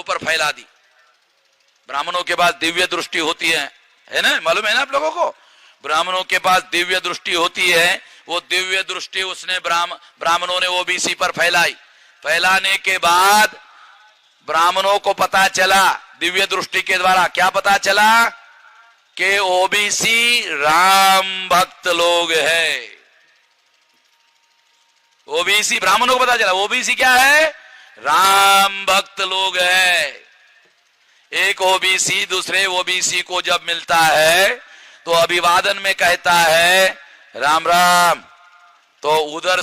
पर फैला दी। ब्राह्मणों के पास दिव्य दृष्टि होती है ना, मालूम है ना आप लोगों को? ब्राह्मणों के पास दिव्य दृष्टि होती है। वो दिव्य दृष्टि उसने ब्राह्मणों ने ओबीसी पर फैलाई। फैलाने के बाद ब्राह्मणों को पता चला, दिव्य दृष्टि के द्वारा क्या पता चला कि ओबीसी राम भक्त लोग है। ओबीसी, ब्राह्मणों को पता चला ओबीसी क्या है? राम भक्त लोग है। एक ओबीसी दूसरे ओबीसी को जब मिलता है तो अभिवादन में कहता है राम राम, तो उधर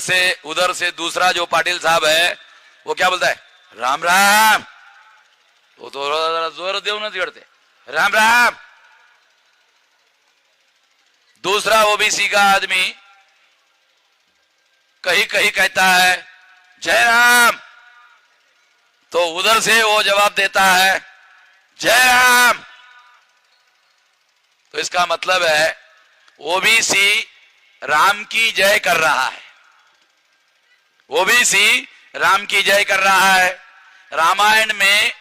से दूसरा जो पाटिल साहब है वो क्या बोलता है? राम राम। वो तो जोर देव न जोड़ते, राम राम। दूसरा ओबीसी का आदमी कहीं कहीं कहता है जय राम, तो उधर से वो जवाब देता है जय राम। तो इसका मतलब है ओबीसी राम की जय कर रहा है। ओबीसी राम की जय कर रहा है। रामायण में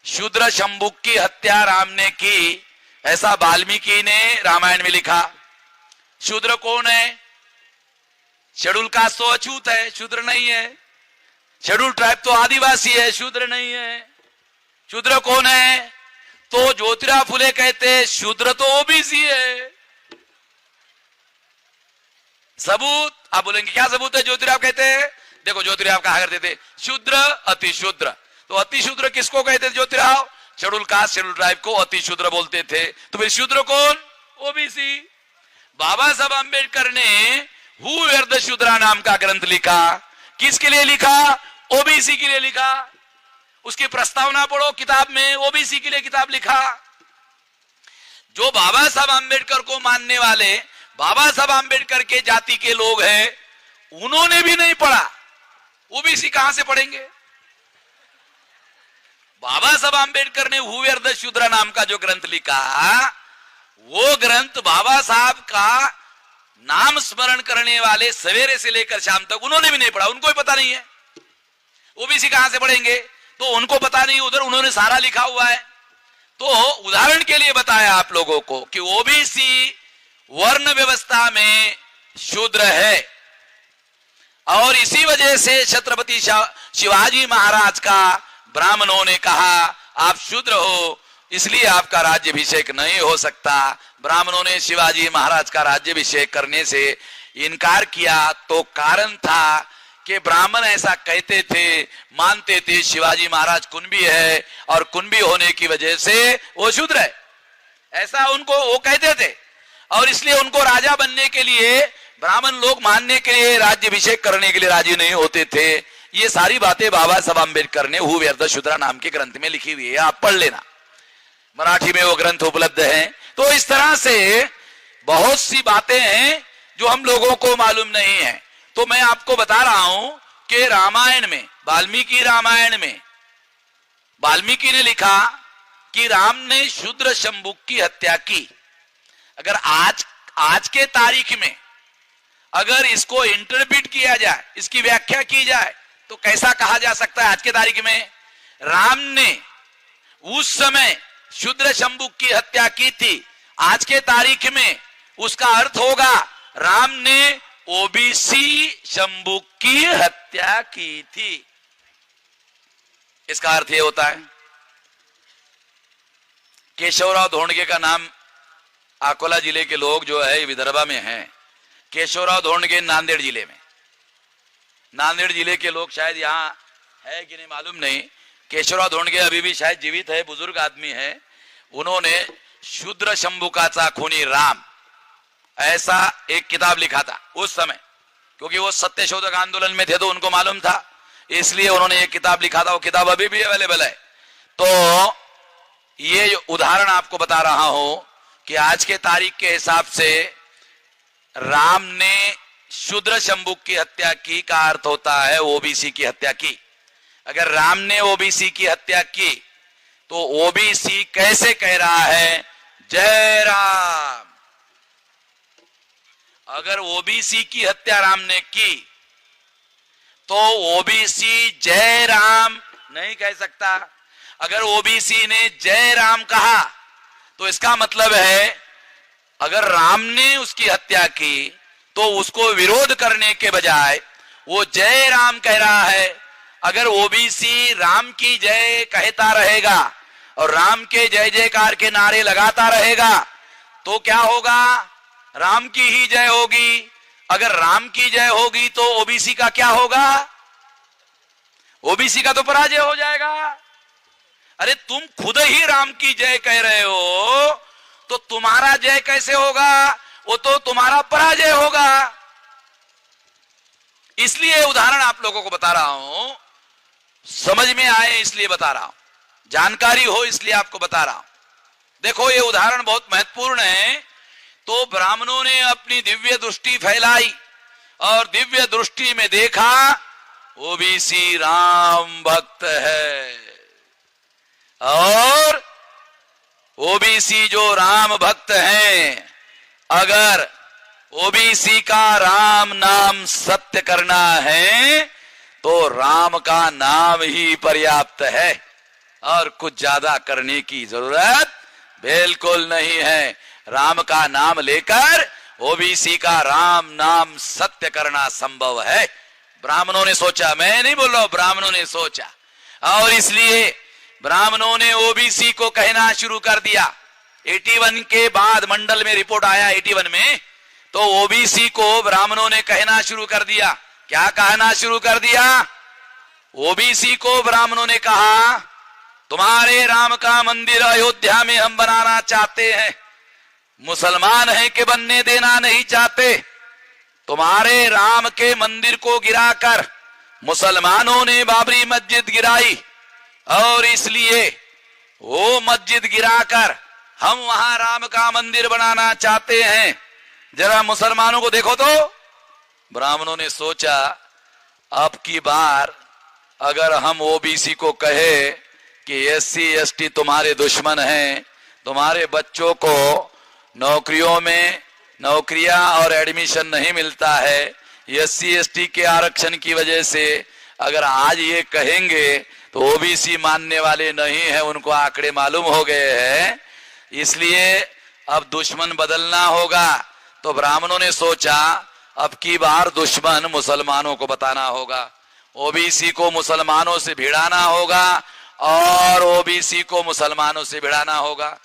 शूद्र शंभुक की हत्या राम ने की, ऐसा वाल्मीकि ने रामायण में लिखा। शूद्र कौन है? शेड्यूल कास्ट तो अछूत है, शूद्र नहीं है। शेड्यूल ट्राइब तो आदिवासी है, शूद्र नहीं है। शूद्र कौन है? तो ज्योतिराव फुले कहते शूद्र तो ओबीसी है। सबूत आप बोलेंगे क्या सबूत है? ज्योतिराव कहते हैं, देखो ज्योतिराव कहा करते थे शूद्र अति शूद्र। तो अति शूद्र किसको कहते थे Jyotirao? Schedule caste schedule tribe को अति शूद्र बोलते थे। तो फिर शूद्र कौन? ओबीसी। बाबा साहब आंबेडकर ने हु वेयर द शूद्रा नाम का ग्रंथ लिखा। किसके लिए लिखा? ओबीसी के लिए लिखा। उसकी प्रस्तावना पढ़ो किताब में, ओबीसी के लिए किताब लिखा। जो बाबा साहब आंबेडकर को मानने वाले बाबा साहब आंबेडकर के जाति के लोग हैं, उन्होंने भी नहीं पढ़ा, ओबीसी कहां से पढ़ेंगे? बाबा साहब आंबेडकर ने हु वेयर द शूद्रा नाम का जो ग्रंथ लिखा, वो ग्रंथ बाबा साहब का नाम स्मरण करने वाले सवेरे से लेकर शाम तक उन्होंने भी नहीं पढ़ा, उनको भी पता नहीं है। ओबीसी कहां से पढ़ेंगे? तो उनको पता नहीं, उधर उन्होंने सारा लिखा हुआ है। तो उदाहरण के लिए बताया आप लोगों को कि ओबीसी वर्ण व्यवस्था में शूद्र है, और इसी वजह से छत्रपति शिवाजी महाराज का ब्राह्मणों ने कहा आप शूद्र हो, इसलिए आपका राज्याभिषेक नहीं हो सकता। ब्राह्मणों ने शिवाजी महाराज का राज्याभिषेक करने से इनकार किया। तो कारण था कि ब्राह्मण ऐसा कहते थे, मानते थे शिवाजी महाराज कुंभी है, और कुंभी होने की वजह से वो शूद्र है, ऐसा उनको वो कहते थे। और इसलिए उनको राजा बनने के लिए ब्राह्मण लोग मानने के लिए राज्याभिषेक करने के लिए राजी नहीं होते थे। ये सारी बातें बाबा साहब आंबेडकर ने हु वेयर द शूद्रा नाम के ग्रंथ में लिखी हुई है, आप पढ़ लेना, मराठी में वो ग्रंथ उपलब्ध है। तो इस तरह से बहुत सी बातें हैं जो हम लोगों को मालूम नहीं है। तो मैं आपको बता रहा हूं कि रामायण में, वाल्मीकि रामायण में वाल्मीकि ने लिखा कि राम ने शूद्र शंभुक की हत्या की। अगर आज के तारीख में अगर इसको इंटरप्रिट किया जाए, इसकी व्याख्या की जाए, तो कैसा कहा जा सकता है? आज के तारीख में राम ने उस समय शूद्र शंभुक की हत्या की थी, आज के तारीख में उसका अर्थ होगा राम ने ओबीसी शंभुक की हत्या की थी। इसका अर्थ यह होता है, केशवराव धोंडगे का नाम अकोला जिले के लोग जो है विदर्भा में हैं। केशवराव धोंडगे नांदेड़ जिले में, नांदेड़ जिले के लोग शायद यहां है कि नहीं मालूम नहीं। केशवराव धोंडगे अभी भी शायद जीवित है, बुजुर्ग आदमी है। उन्होंने शूद्र शंभुकाचा खूनी राम ऐसा एक किताब लिखा था उस समय, क्योंकि वो सत्यशोधक आंदोलन में थे तो उनको मालूम था, इसलिए उन्होंने एक किताब लिखा था। वो किताब अभी भी अवेलेबल है। तो ये उदाहरण आपको बता रहा हूं कि आज के तारीख के हिसाब से राम ने शूद्र शंभुक की हत्या की का अर्थ होता है ओबीसी की हत्या की। अगर राम ने ओबीसी की हत्या की तो ओबीसी कैसे कह रहा है जय राम? अगर ओबीसी की हत्या राम ने की तो ओबीसी जय राम नहीं कह सकता। अगर ओबीसी ने जय राम कहा तो इसका मतलब है अगर राम ने उसकी हत्या की तो उसको विरोध करने के बजाय वो जय राम कह रहा है। अगर ओबीसी राम की जय कहता रहेगा और राम के जय जयकार के नारे लगाता रहेगा तो क्या होगा? राम की ही जय होगी। अगर राम की जय होगी तो ओबीसी का क्या होगा? ओबीसी का तो पराजय हो जाएगा। अरे तुम खुद ही राम की जय कह रहे हो तो तुम्हारा जय कैसे होगा? वो तो तुम्हारा पराजय होगा। इसलिए उदाहरण आप लोगों को बता रहा हूं, समझ में आए इसलिए बता रहा हूं, जानकारी हो इसलिए आपको बता रहा हूं। देखो ये उदाहरण बहुत महत्वपूर्ण है। तो ब्राह्मणों ने अपनी दिव्य दृष्टि फैलाई और दिव्य दृष्टि में देखा ओबीसी राम भक्त है और ओबीसी जो राम भक्त हैं, अगर ओबीसी का राम नाम सत्य करना है तो राम का नाम ही पर्याप्त है और कुछ ज्यादा करने की जरूरत बिल्कुल नहीं है। राम का नाम लेकर ओबीसी का राम नाम सत्य करना संभव है। ब्राह्मणों ने सोचा, मैं नहीं बोल रहा हूं, ब्राह्मणों ने सोचा और इसलिए ब्राह्मणों ने ओबीसी को कहना शुरू कर दिया। 81 के बाद मंडल में रिपोर्ट आया 81 में, तो ओबीसी को ब्राह्मणों ने कहना शुरू कर दिया। क्या कहना शुरू कर दिया? ओबीसी को ब्राह्मणों ने कहा तुम्हारे राम का मंदिर अयोध्या में हम बनाना चाहते हैं, मुसलमान हैं कि बनने देना नहीं चाहते। तुम्हारे राम के मंदिर को गिराकर मुसलमानों ने बाबरी मस्जिद गिराई और इसलिए वो मस्जिद गिराकर हम वहां राम का मंदिर बनाना चाहते हैं, जरा मुसलमानों को देखो तो। ब्राह्मणों ने सोचा अब की बार अगर हम ओबीसी को कहे कि एससी एसटी तुम्हारे दुश्मन हैं, तुम्हारे बच्चों को नौकरियों में नौकरियां और एडमिशन नहीं मिलता है एससी एसटी के आरक्षण की वजह से, अगर आज ये कहेंगे तो ओबीसी मानने वाले नहीं है, उनको आंकड़े मालूम हो गए हैं, इसलिए अब दुश्मन बदलना होगा। तो ब्राह्मणों ने सोचा अब की बार दुश्मन मुसलमानों को बताना होगा, ओबीसी को मुसलमानों से भिड़ाना होगा और ओबीसी को मुसलमानों से भिड़ाना होगा,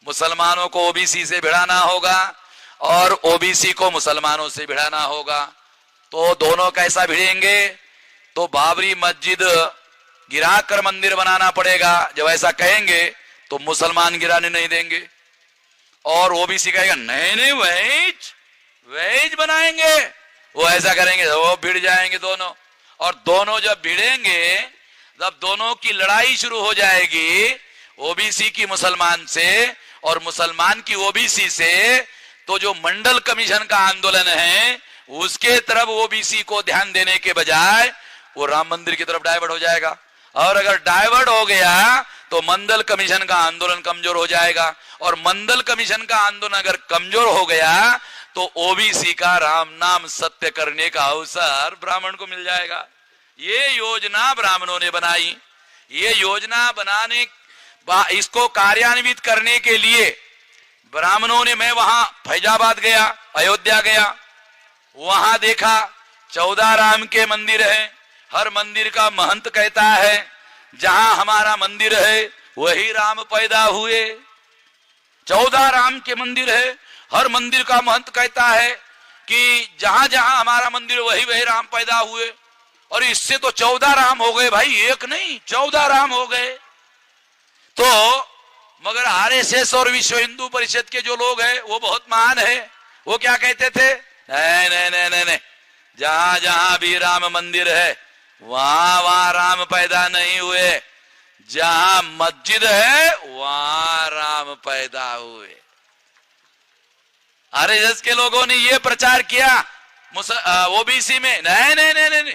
मुसलमानों को ओबीसी से भिड़ाना होगा और ओबीसी को मुसलमानों से भिड़ाना होगा। तो दोनों कैसा भिड़ेंगे? तो बाबरी मस्जिद गिराकर मंदिर बनाना पड़ेगा। जब ऐसा कहेंगे तो मुसलमान गिराने नहीं देंगे और ओबीसी कहेगा नहीं नहीं वेज बनाएंगे, वो ऐसा करेंगे वो भिड़ जाएंगे दोनों। और दोनों जब भिड़ेंगे जब दोनों की लड़ाई शुरू हो जाएगी, ओबीसी की मुसलमान से और मुसलमान की ओबीसी से, तो जो मंडल कमीशन का आंदोलन है उसके तरफ ओबीसी को ध्यान देने के बजाय वो राम मंदिर की तरफ डाइवर्ट हो जाएगा। और अगर डाइवर्ट हो गया तो मंडल कमीशन का आंदोलन कमजोर हो जाएगा और मंडल कमीशन का आंदोलन अगर कमजोर हो गया तो ओबीसी का राम नाम सत्य करने का अवसर ब्राह्मण को मिल जाएगा। ये योजना ब्राह्मणों ने बनाई। ये योजना बनाने इसको कार्यान्वित करने के लिए ब्राह्मणों ने, मैं वहां फैजाबाद गया, अयोध्या गया, वहां देखा 14 राम के मंदिर है। हर मंदिर का महंत कहता है जहां हमारा मंदिर है वही राम पैदा हुए। 14 राम के मंदिर है, हर मंदिर का महंत कहता है कि जहां जहां हमारा मंदिर वही वही राम पैदा हुए। और इससे तो 14 राम हो गए भाई, एक नहीं 14 राम हो गए। तो मगर आरएसएस और विश्व हिंदू परिषद के जो लोग हैं वो बहुत महान है, वो क्या कहते थे? नहीं नहीं नहीं नहीं, नहीं। जहां जहां भी राम मंदिर है वहां वहां राम पैदा नहीं हुए, जहां मस्जिद है वहां राम पैदा हुए। आरएसएस के लोगों ने ये प्रचार किया ओबीसी में, नहीं नहीं नहीं नहीं,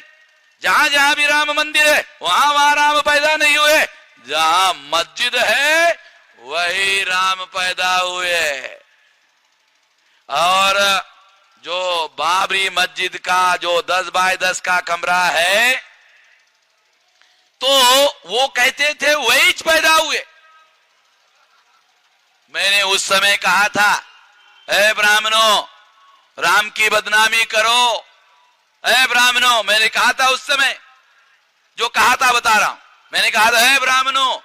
जहां जहां भी राम मंदिर है वहां वहां राम पैदा नहीं हुए, जहां मस्जिद है वही राम पैदा हुए। और जो बाबरी मस्जिद का जो 10 बाय 10 का कमरा है, तो वो कहते थे वही पैदा हुए। मैंने उस समय कहा था, ऐ ब्राह्मणों राम की बदनामी करो, ऐ ब्राह्मणों, मैंने कहा था उस समय, जो कहा था बता रहा हूं, मैंने कहा था ऐ ब्राह्मणों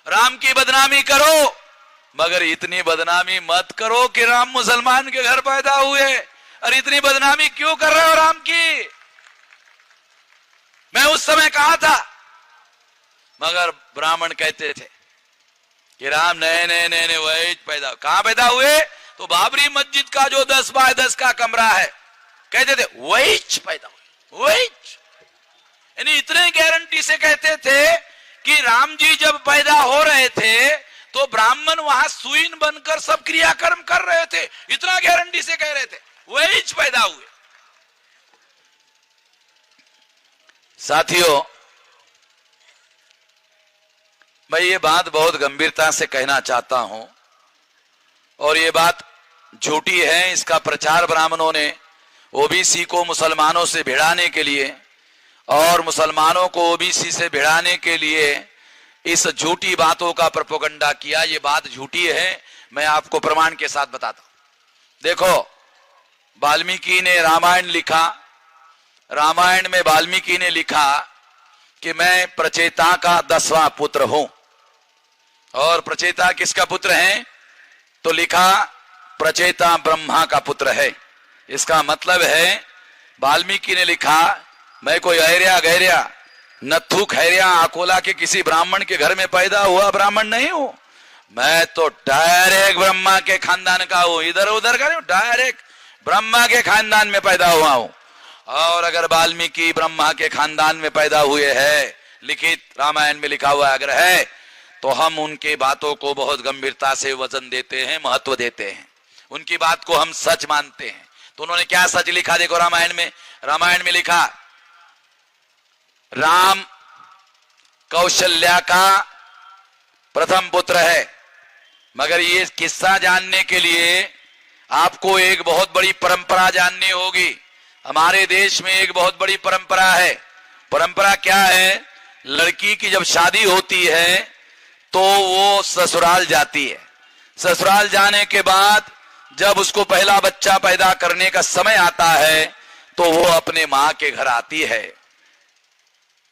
राम की बदनामी करो, मगर इतनी बदनामी मत करो कि राम मुसलमान के घर पैदा हुए। और इतनी बदनामी क्यों कर रहे हो राम की? मैं उस समय कहा था, मगर ब्राह्मण कहते थे कि राम नए नए नए नए वही पैदा। कहां पैदा हुए? तो बाबरी मस्जिद का जो 10 बाय 10 का कमरा है, कहते थे वही पैदा हुए, वही। यानी इतने गारंटी से कहते थे कि राम जी जब पैदा हो रहे थे तो ब्राह्मण वहां सुईन बनकर सब क्रियाकर्म कर रहे थे, इतना गारंटी से कह रहे थे वही पैदा हुए। साथियों, मैं ये बात बहुत गंभीरता से कहना चाहता हूं, और ये बात झूठी है। इसका प्रचार ब्राह्मणों ने ओबीसी को मुसलमानों से भिड़ाने के लिए और मुसलमानों को ओबीसी से भिड़ाने के लिए इस झूठी बातों का प्रोपेगेंडा किया। ये बात झूठी है, मैं आपको प्रमाण के साथ बताता हूं। देखो, वाल्मीकि ने रामायण लिखा, रामायण में वाल्मीकि ने लिखा कि मैं प्रचेता का 10वां पुत्र हूं। और प्रचेता किसका पुत्र है? तो लिखा प्रचेता ब्रह्मा का पुत्र है। इसका मतलब है वाल्मीकि ने लिखा मैं कोई ऐरिया गैरिया नथु खैरिया अकोला के किसी ब्राह्मण के घर में पैदा हुआ ब्राह्मण नहीं हूं, मैं तो डायरेक्ट ब्रह्मा के खानदान का हूं, इधर उधर का नहीं, डायरेक्ट ब्रह्मा के खानदान में पैदा हुआ हूं। और अगर वाल्मीकि ब्रह्मा के खानदान में पैदा हुए हैं, लिखित रामायण में लिखा हुआ अगर है, तो हम उनके बातों को बहुत गंभीरता से वजन देते हैं, महत्व देते हैं, उनकी बात को हम सच मानते हैं। तो उन्होंने क्या सच लिखा? देखो रामायण में लिखा राम कौशल्या का प्रथम पुत्र है। मगर ये किस्सा जानने के लिए आपको एक बहुत बड़ी परंपरा जाननी होगी। हमारे देश में एक बहुत बड़ी परंपरा है। परंपरा क्या है? लड़की की जब शादी होती है तो वो ससुराल जाती है। ससुराल जाने के बाद जब उसको पहला बच्चा पैदा करने का समय आता है तो वो अपने मां के घर आती है।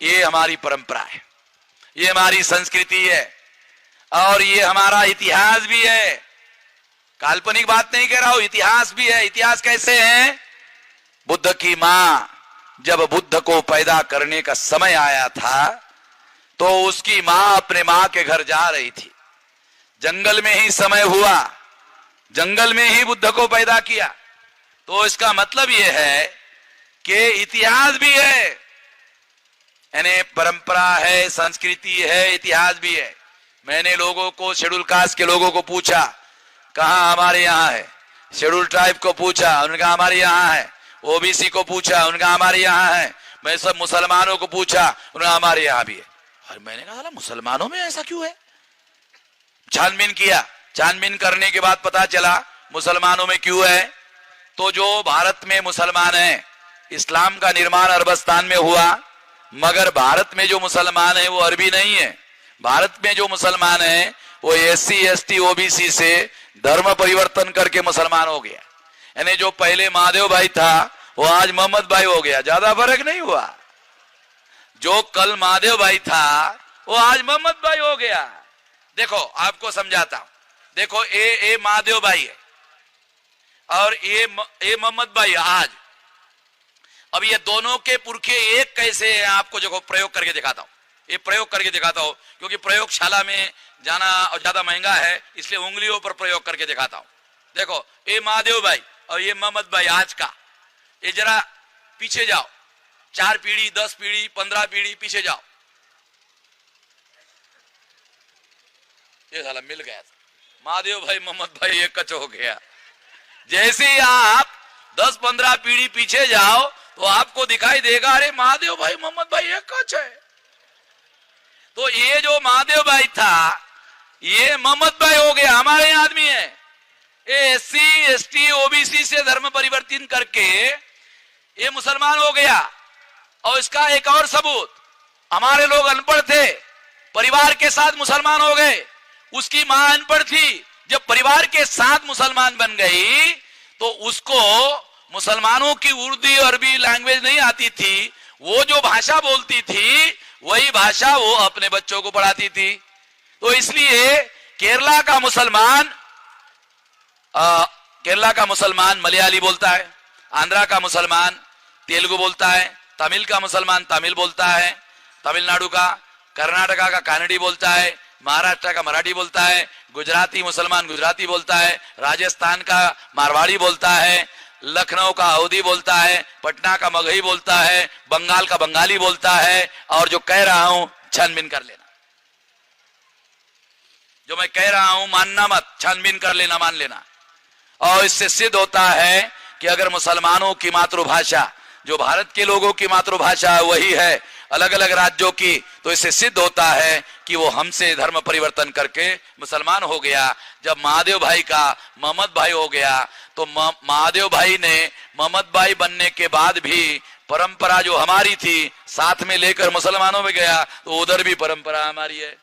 ये हमारी परंपरा है, ये हमारी संस्कृति है, और ये हमारा इतिहास भी है। काल्पनिक बात नहीं कह रहा हूं, इतिहास भी है। इतिहास कैसे है? बुद्ध की मां जब बुद्ध को पैदा करने का समय आया था तो उसकी मां अपने मां के घर जा रही थी। जंगल में ही समय हुआ, जंगल में ही बुद्ध को पैदा किया। तो इसका मतलब यह है कि इतिहास भी है, यानी परंपरा है, संस्कृति है, इतिहास भी है। मैंने लोगों को, शेड्यूल कास्ट के लोगों को पूछा कहां हमारे यहाँ है, शेड्यूल ट्राइब को पूछा उनका हमारे यहाँ है, ओबीसी को पूछा उनका हमारे यहाँ है, मैं सब मुसलमानों को पूछा उनका हमारे यहाँ भी है। और मैंने कहा मुसलमानों में ऐसा क्यों है? छानबीन किया, छानबीन करने के बाद पता चला मुसलमानों में क्यों है। तो जो भारत में मुसलमान है, इस्लाम का निर्माण अरबस्तान में हुआ, मगर भारत में जो मुसलमान है वो अरबी नहीं है। भारत में जो मुसलमान है वो SC ST OBC से धर्म परिवर्तन करके मुसलमान हो गया। यानी जो पहले महादेव भाई था वो आज मोहम्मद भाई हो गया, ज्यादा फर्क नहीं हुआ। जो कल महादेव भाई था वो आज मोहम्मद भाई हो गया। देखो आपको समझाता हूं, देखो ए महादेव भाई है और ए मोहम्मद भाई आज। अब ये दोनों के पुरखे एक कैसे हैं आपको जो प्रयोग करके दिखाता हूं, ये प्रयोग करके दिखाता हूं, क्योंकि प्रयोगशाला में जाना ज्यादा महंगा है, इसलिए उंगलियों पर प्रयोग करके दिखाता हूं। देखो ये महादेव भाई और ये मोहम्मद भाई आज का, ये जरा पीछे जाओ, 4 पीढ़ी 10 पीढ़ी 15 पीढ़ी पीछे जाओ, ये साला मिल गया था। महादेव भाई मोहम्मद भाई एक कच हो गया। जैसे ही आप 10-15 पीढ़ी पीछे जाओ तो आपको दिखाई देगा अरे महादेव भाई मोहम्मद भाई एक कच है। तो ये जो महादेव भाई था ये मोहम्मद भाई हो गया, हमारे यहाँ आदमी है। ये SC ST OBC से धर्म परिवर्तन करके ये मुसलमान हो गया। और इसका एक और सबूत, हमारे लोग अनपढ़ थे, परिवार के साथ मुसलमान हो गए, उसकी मां अनपढ़ थी, जब परिवार के साथ मुसलमान बन गई तो उसको मुसलमानों की उर्दू अरबी लैंग्वेज नहीं आती थी, वो जो भाषा बोलती थी वही भाषा वो अपने बच्चों को पढ़ाती थी। तो इसलिए केरला का मुसलमान मलयाली बोलता है, आंध्रा का मुसलमान तेलुगु बोलता है, तमिल का मुसलमान तमिल बोलता है, तमिलनाडु का, कर्नाटका का कन्नड़ी बोलता है, महाराष्ट्र का मराठी बोलता है, गुजराती मुसलमान गुजराती बोलता है, राजस्थान का मारवाड़ी बोलता है, लखनऊ का अवधी बोलता है, पटना का मगही बोलता है, बंगाल का बंगाली बोलता है। और जो कह रहा हूं छानबीन कर लेना, जो मैं कह रहा हूं मानना मत, छानबीन कर लेना, मान लेना। और इससे सिद्ध होता है कि अगर मुसलमानों की मातृभाषा जो भारत के लोगों की मातृभाषा वही है अलग अलग राज्यों की, तो इससे सिद्ध होता है कि वो हमसे धर्म परिवर्तन करके मुसलमान हो गया। जब महादेव भाई का मोहम्मद भाई हो गया तो महादेव भाई ने मोहम्मद भाई बनने के बाद भी परंपरा जो हमारी थी साथ में लेकर मुसलमानों में गया, तो उधर भी परंपरा हमारी है।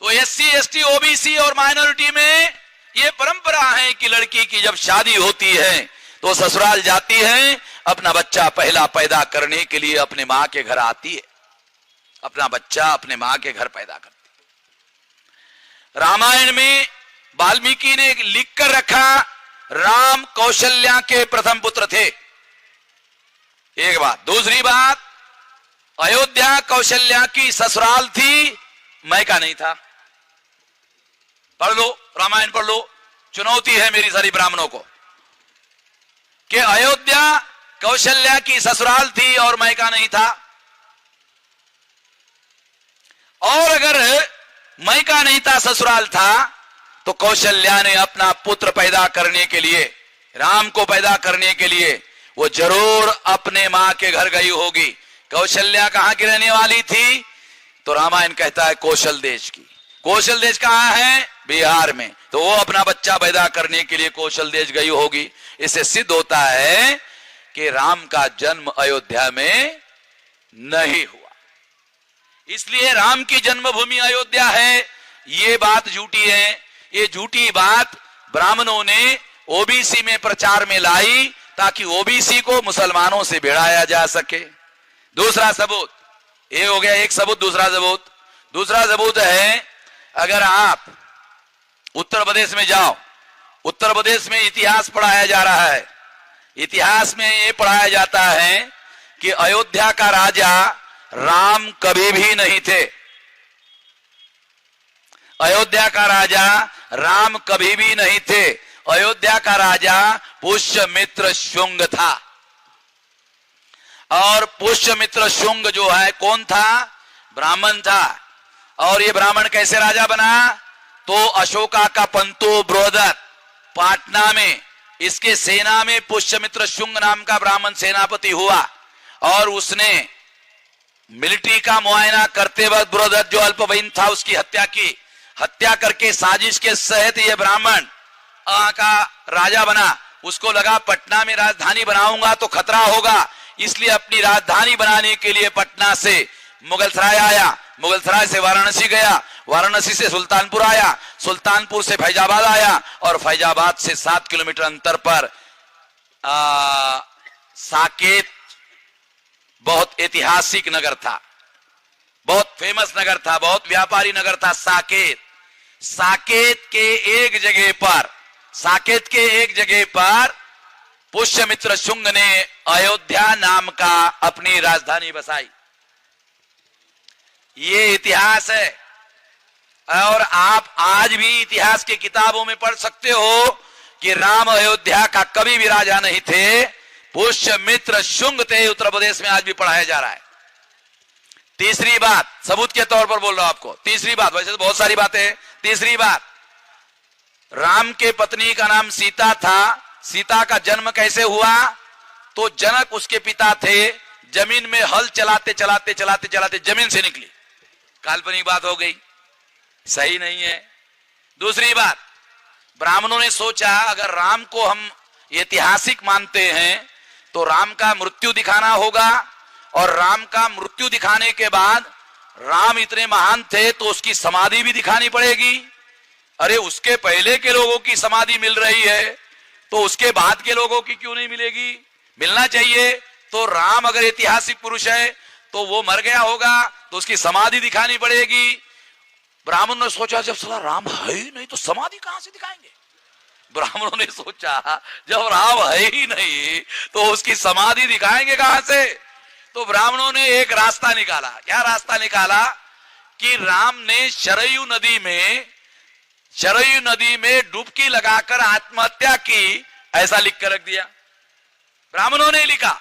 तो एससी एसटी ओबीसी और माइनॉरिटी में ये परंपरा है कि लड़की की जब शादी होती है तो ससुराल जाती है, अपना बच्चा पहला पैदा करने के लिए अपने मां के घर आती है, अपना बच्चा अपने मां के घर पैदा करती है। रामायण में वाल्मीकि ने लिख कर रखा, राम कौशल्या के प्रथम पुत्र थे, एक बात। दूसरी बात, अयोध्या कौशल्या की ससुराल थी, मैका नहीं था। पढ़ लो, रामायण पढ़ लो, चुनौती है मेरी सारी ब्राह्मणों को कि अयोध्या कौशल्या की ससुराल थी और मैका नहीं था। और अगर मैका नहीं था, ससुराल था, तो कौशल्या ने अपना पुत्र पैदा करने के लिए, राम को पैदा करने के लिए वो जरूर अपने मां के घर गई होगी। कौशल्या कहां की रहने वाली थी? तो रामायण कहता है कौशल देश की। कौशल देश कहां है? बिहार में। तो वो अपना बच्चा पैदा करने के लिए कौशल देश गई होगी। इससे सिद्ध होता है कि राम का जन्म अयोध्या में नहीं हुआ, इसलिए राम की जन्मभूमि अयोध्या है। ये बात झूठी है। ये झूठी बात ब्राह्मणों ने ओबीसी में प्रचार में लाई ताकि ओबीसी को मुसलमानों से भिड़ाया जा सके। दूसरा सबूत, ये हो गया एक सबूत। दूसरा सबूत है, अगर आप उत्तर प्रदेश में जाओ, उत्तर प्रदेश में इतिहास पढ़ाया जा रहा है। इतिहास में ये पढ़ाया जाता है कि अयोध्या का राजा राम कभी भी नहीं थे। अयोध्या का राजा राम कभी भी नहीं थे। अयोध्या का राजा पुष्यमित्र शुंग था। और पुष्यमित्र शुंग जो है कौन था? ब्राह्मण था। और ये ब्राह्मण कैसे राजा बना? तो अशोका का पंतु ब्रोदर पाटना में, इसके सेना में पुष्यमित्र शुंग नाम का ब्राह्मण सेनापति हुआ और उसने मिलिट्री का मुआयना करते वक्त ब्रोदर जो अल्पवयीन था उसकी हत्या की। हत्या करके साजिश के सहित ये ब्राह्मण का राजा बना। उसको लगा पटना में राजधानी बनाऊंगा तो खतरा होगा, इसलिए अपनी राजधानी बनाने के लिए पटना से मुगलसराय आया, मुगलसराय से वाराणसी गया, वाराणसी से सुल्तानपुर आया, सुल्तानपुर से फैजाबाद आया और फैजाबाद से 7 किलोमीटर अंतर पर साकेत, बहुत ऐतिहासिक नगर था, बहुत फेमस नगर था, बहुत व्यापारी नगर था साकेत। साकेत के एक जगह पर पुष्यमित्र शुंग ने अयोध्या नाम का अपनी राजधानी बसाई। ये इतिहास है और आप आज भी इतिहास की किताबों में पढ़ सकते हो कि राम अयोध्या का कभी भी राजा नहीं थे, पुष्यमित्र शुंग थे। उत्तर प्रदेश में आज भी पढ़ाया जा रहा है। तीसरी बात, सबूत के तौर पर बोल रहा हूं आपको, तीसरी बात, वैसे तो बहुत सारी बातें हैं। तीसरी बात, राम के पत्नी का नाम सीता था। सीता का जन्म कैसे हुआ? तो जनक उसके पिता थे, जमीन में हल चलाते चलाते जमीन से निकली। काल्पनिक बात हो गई, सही नहीं है। दूसरी बात, ब्राह्मणों ने सोचा अगर राम को हम ऐतिहासिक मानते हैं तो राम का मृत्यु दिखाना होगा और राम का मृत्यु दिखाने के बाद राम इतने महान थे तो उसकी समाधि भी दिखानी पड़ेगी। अरे उसके पहले के लोगों की समाधि मिल रही है तो उसके बाद के लोगों की क्यों नहीं मिलेगी? मिलना चाहिए। तो राम अगर ऐतिहासिक पुरुष है तो वो मर गया होगा तो उसकी समाधि दिखानी पड़ेगी। ब्राह्मणों ने सोचा जब साला राम है ही नहीं तो समाधि कहां से दिखाएंगे? ब्राह्मणों ने सोचा जब राम है ही नहीं तो उसकी समाधि दिखाएंगे कहां से? तो ब्राह्मणों ने एक रास्ता निकाला। क्या रास्ता निकाला? कि राम ने शरयू नदी में डुबकी लगाकर आत्महत्या की, ऐसा लिख कर रख दिया। ब्राह्मणों ने लिखा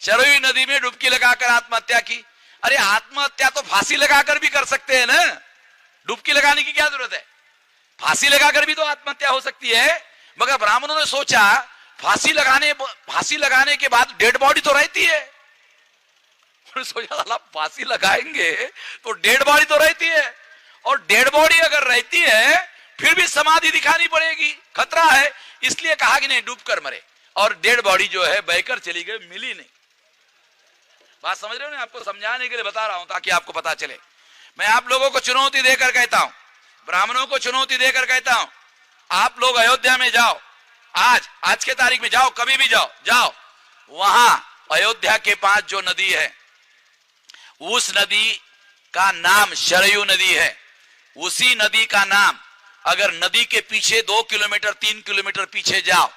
शरयू नदी में डुबकी लगाकर आत्महत्या की। अरे आत्महत्या तो फांसी लगाकर भी कर सकते हैं ना, डुबकी लगाने की क्या जरूरत है? फांसी लगाकर भी तो आत्महत्या हो सकती है। मगर ब्राह्मणों ने सोचा फांसी लगाने के बाद डेड बॉडी तो रहती है। सोचा साला फांसी लगाएंगे तो डेड बॉडी तो रहती है, और डेड बॉडी अगर रहती है फिर भी समाधि दिखानी पड़ेगी, खतरा है। इसलिए कहा कि नहीं डूब कर मरे, और डेड बॉडी जो है बहकर चली गई, मिली नहीं। बात समझ रहे हो ना? आपको समझाने के लिए बता रहा हूं ताकि आपको पता चले। मैं आप लोगों को चुनौती देकर कहता हूं, ब्राह्मणों को चुनौती देकर कहता हूं, आप लोग अयोध्या में जाओ, आज के तारीख में जाओ, कभी भी जाओ, वहां अयोध्या के पास जो नदी है उस नदी का नाम शरयू नदी है। उसी नदी का नाम, अगर नदी के पीछे 2 किलोमीटर 3 किलोमीटर पीछे जाओ,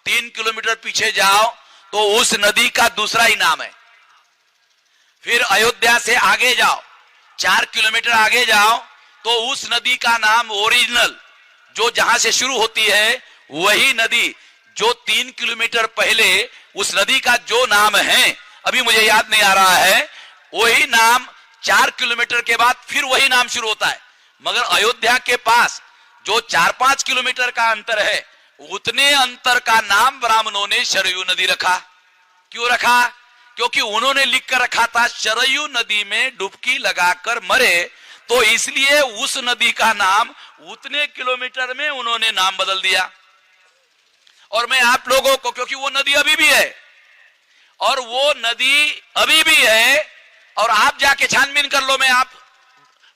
3 किलोमीटर पीछे जाओ तो उस नदी का दूसरा ही नाम है। फिर अयोध्या से आगे जाओ, 4 किलोमीटर आगे जाओ तो उस नदी का नाम ओरिजिनल, जो जहां से शुरू होती है वही नदी, जो 3 किलोमीटर पहले उस नदी का जो नाम है, अभी मुझे याद नहीं आ रहा है, वही नाम 4 किलोमीटर के बाद फिर वही नाम शुरू होता है। मगर अयोध्या के पास जो 4-5 किलोमीटर का अंतर है, उतने अंतर का नाम ब्राह्मणों ने शरयू नदी रखा। क्यों रखा? क्योंकि उन्होंने लिख कर रखा था शरयू नदी में डुबकी लगाकर मरे, तो इसलिए उस नदी का नाम उतने किलोमीटर में उन्होंने नाम बदल दिया। और मैं आप लोगों को, क्योंकि वो नदी अभी भी है, और वो नदी अभी भी है, और आप जाके छानबीन कर लो। मैं आप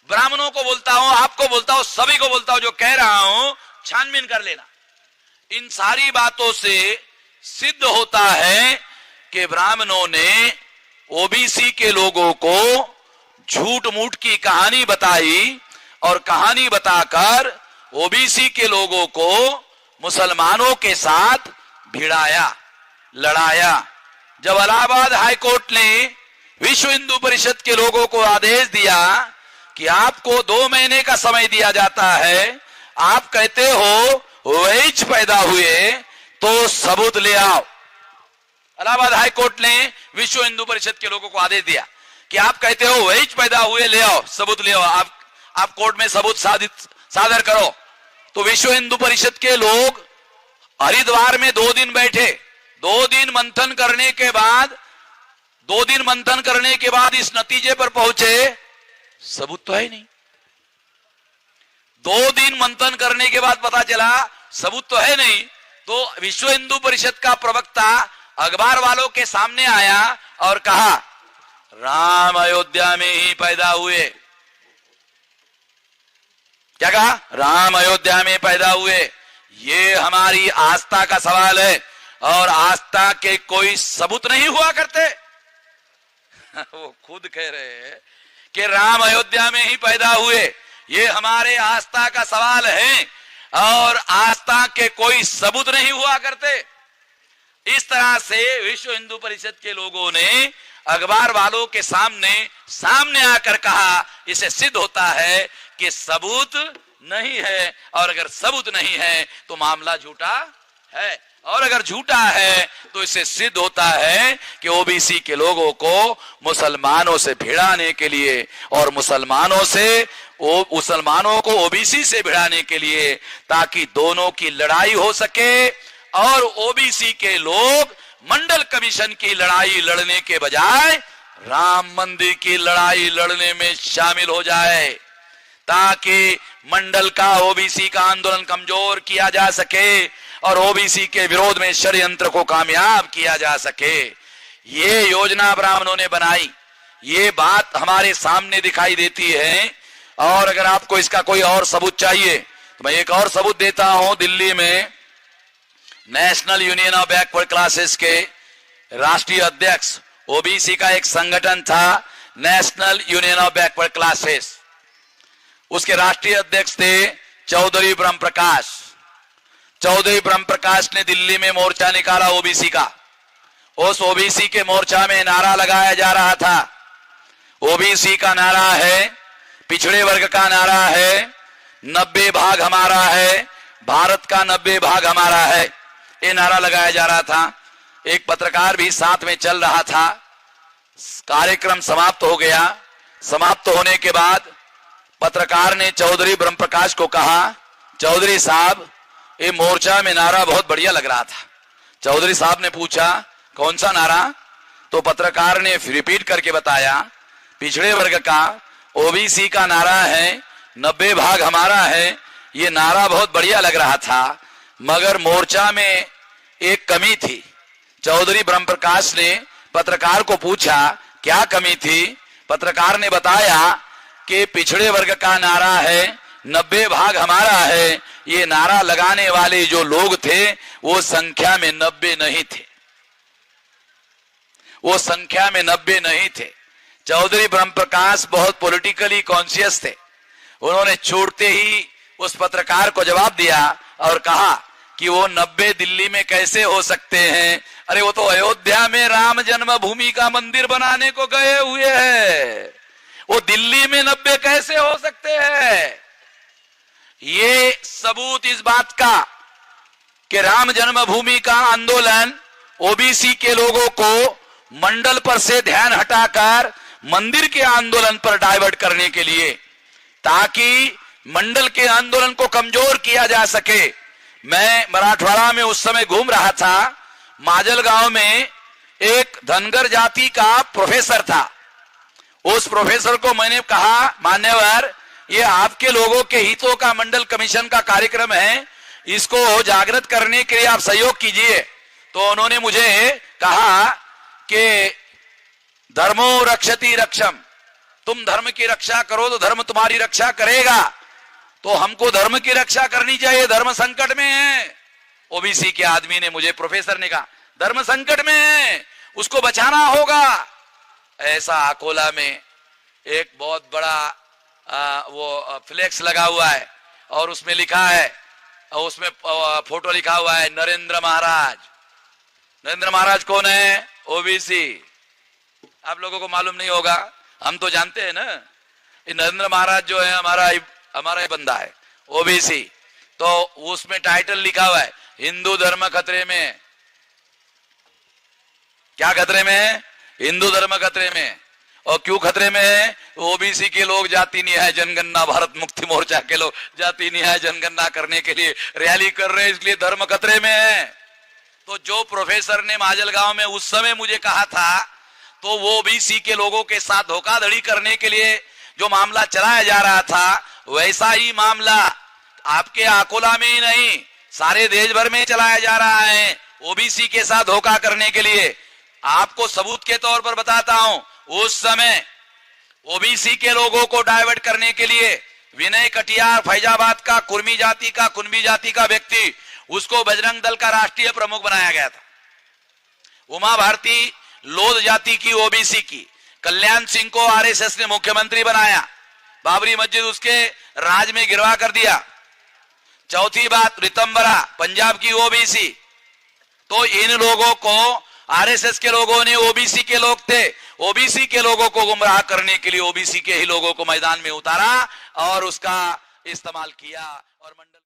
ब्राह्मणों को बोलता हूं, आपको बोलता हूं, सभी को बोलता हूं, जो कह रहा हूं छानबीन कर लेना। इन सारी बातों से सिद्ध होता है कि ब्राह्मणों ने ओबीसी के लोगों को झूठ मूठ की कहानी बताई, और कहानी बताकर ओबीसी के लोगों को मुसलमानों के साथ भिड़ाया, लड़ाया। जब इलाहाबाद हाईकोर्ट ने विश्व हिंदू परिषद के लोगों को आदेश दिया कि आपको 2 महीने का समय दिया जाता है, आप कहते हो वैज पैदा हुए तो सबूत ले आओ। इलाहाबाद हाईकोर्ट ने विश्व हिंदू परिषद के लोगों को आदेश दिया कि आप कहते हो वैज पैदा हुए, ले आओ, सबूत ले आओ, आप कोर्ट में सबूत सादर करो। तो विश्व हिंदू परिषद के लोग हरिद्वार में 2 दिन बैठे। 2 दिन मंथन करने के बाद इस नतीजे पर पहुंचे, सबूत तो है नहीं। 2 दिन मंथन करने के बाद पता चला सबूत तो है नहीं। तो विश्व हिंदू परिषद का प्रवक्ता अखबार वालों के सामने आया और कहा राम अयोध्या में ही पैदा हुए। क्या कहा? राम अयोध्या में पैदा हुए। ये हमारी आस्था का सवाल है, और आस्था के कोई सबूत नहीं हुआ करते। वो खुद कह रहे हैं कि राम अयोध्या में ही पैदा हुए, ये हमारे आस्था का सवाल है, और आस्था के कोई सबूत नहीं हुआ करते। इस तरह से विश्व हिंदू परिषद के लोगों ने अखबार वालों के सामने आकर कहा, इसे सिद्ध होता है कि सबूत नहीं है, और अगर सबूत नहीं है तो मामला झूठा है, और अगर झूठा है तो इससे सिद्ध होता है कि ओबीसी के लोगों को मुसलमानों से भिड़ाने के लिए, और मुसलमानों को ओबीसी से भिड़ाने के लिए, ताकि दोनों की लड़ाई हो सके, और ओबीसी के लोग मंडल कमीशन की लड़ाई लड़ने के बजाय राम मंदिर की लड़ाई लड़ने में शामिल हो जाए, ताकि मंडल का ओबीसी का आंदोलन कमजोर किया जा सके और ओबीसी के विरोध में षड्यंत्र को कामयाब किया जा सके। ये योजना ब्राह्मणों ने बनाई, ये बात हमारे सामने दिखाई देती है। और अगर आपको इसका कोई और सबूत चाहिए तो मैं एक और सबूत देता हूं। दिल्ली में national union of backward classes के राष्ट्रीय अध्यक्ष, ओबीसी का एक संगठन था national union of backward classes, उसके राष्ट्रीय अध्यक्ष थे चौधरी ब्रह्म प्रकाश। चौधरी ब्रह्म प्रकाश ने दिल्ली में मोर्चा निकाला ओबीसी का। उस ओबीसी के मोर्चा में नारा लगाया जा रहा था। ओबीसी का नारा है, पिछड़े वर्ग का नारा है, 90 भाग हमारा है, भारत का 90 भाग हमारा है, ये नारा लगाया जा रहा था। एक पत्रकार भी साथ में चल रहा था। कार्यक्रम समाप्त हो गया। समाप्त होने के बाद पत्रकार ने चौधरी ब्रह्म प्रकाश को कहा, चौधरी साहब ये मोर्चा में नारा बहुत बढ़िया लग रहा था। चौधरी साहब ने पूछा कौन सा नारा? तो पत्रकार ने रिपीट करके बताया, पिछड़े वर्ग का ओबीसी का नारा है, 90 भाग हमारा है। ये नारा बहुत बढ़िया लग रहा था, मगर मोर्चा में एक कमी थी। चौधरी ब्रह्म प्रकाश ने पत्रकार को पूछा क्या कमी थी? पत्रकार ने बताया कि पिछड़े वर्ग का नारा है, 90 भाग हमारा है। ये नारा लगाने वाले जो लोग थे वो संख्या में 90 नहीं थे, वो संख्या में 90 नहीं थे। चौधरी ब्रह्म प्रकाश बहुत पॉलिटिकली कॉन्शियस थे। उन्होंने छोड़ते ही उस पत्रकार को जवाब दिया और कहा कि वो 90 दिल्ली में कैसे हो सकते हैं? अरे वो तो अयोध्या में राम जन्मभूमि का मंदिर बनाने को गए हुए हैं, वो दिल्ली में 90 कैसे हो सकते हैं? ये सबूत इस बात का कि राम जन्मभूमि का आंदोलन ओबीसी के लोगों को मंडल पर से ध्यान हटाकर मंदिर के आंदोलन पर डाइवर्ट करने के लिए, ताकि मंडल के आंदोलन को कमजोर किया जा सके। मैं मराठवाड़ा में उस समय घूम रहा था। माजलगांव में एक धनगर जाति का प्रोफेसर था। उस प्रोफेसर को मैंने कहा, मान्यवर ये आपके लोगों के हितों का मंडल कमीशन का कार्यक्रम है, इसको जागृत करने के लिए आप सहयोग कीजिए। तो उन्होंने मुझे कहा कि धर्मो रक्षति रक्षम, तुम धर्म की रक्षा करो तो धर्म तुम्हारी रक्षा करेगा। तो हमको धर्म की रक्षा करनी चाहिए, धर्म संकट में है। ओबीसी के आदमी ने मुझे, प्रोफेसर ने कहा धर्म संकट में है, उसको बचाना होगा। ऐसा अकोला में एक बहुत बड़ा वो फ्लेक्स लगा हुआ है और उसमें लिखा है, उसमें फोटो लिखा हुआ है नरेंद्र महाराज। नरेंद्र महाराज कौन है? ओबीसी। आप लोगों को मालूम नहीं होगा, हम तो जानते हैं ना। ये नरेंद्र महाराज जो है हमारा ही बंदा है, ओबीसी। तो उसमें टाइटल लिखा हुआ है हिंदू धर्म खतरे में है। क्या खतरे में है? हिंदू धर्म खतरे में। और क्यों खतरे में है? ओबीसी के लोग जाति न्याय जनगणना, भारत मुक्ति मोर्चा के लोग जाति न्याय जनगणना करने के लिए रैली कर रहे हैं, इसलिए धर्म खतरे में है। तो जो प्रोफेसर ने माजलगांव में उस समय मुझे कहा था, तो वो ओबीसी के लोगों के साथ धोखाधड़ी करने के लिए जो मामला चलाया जा रहा था, वैसा ही मामला आपके अकोला में ही नहीं, सारे देश भर में चलाया जा रहा है ओबीसी के साथ धोखा करने के लिए। आपको सबूत के तौर पर बताता हूं, उस समय ओबीसी के लोगों को डाइवर्ट करने के लिए विनय कटियार, फैजाबाद का कुर्मी जाति का, कुनबी जाति का व्यक्ति, उसको बजरंग दल का राष्ट्रीय प्रमुख बनाया गया था। उमा भारती लोध जाति की, ओबीसी की। कल्याण सिंह को आरएसएस ने मुख्यमंत्री बनाया, बाबरी मस्जिद उसके राज में गिरवा कर दिया। चौथी बात, रितंबरा पंजाब की ओबीसी। तो इन लोगों को आरएसएस के लोगों ने, ओबीसी के लोग थे, ओबीसी के लोगों को गुमराह करने के लिए ओबीसी के ही लोगों को मैदान में उतारा और उसका इस्तेमाल किया और मंडल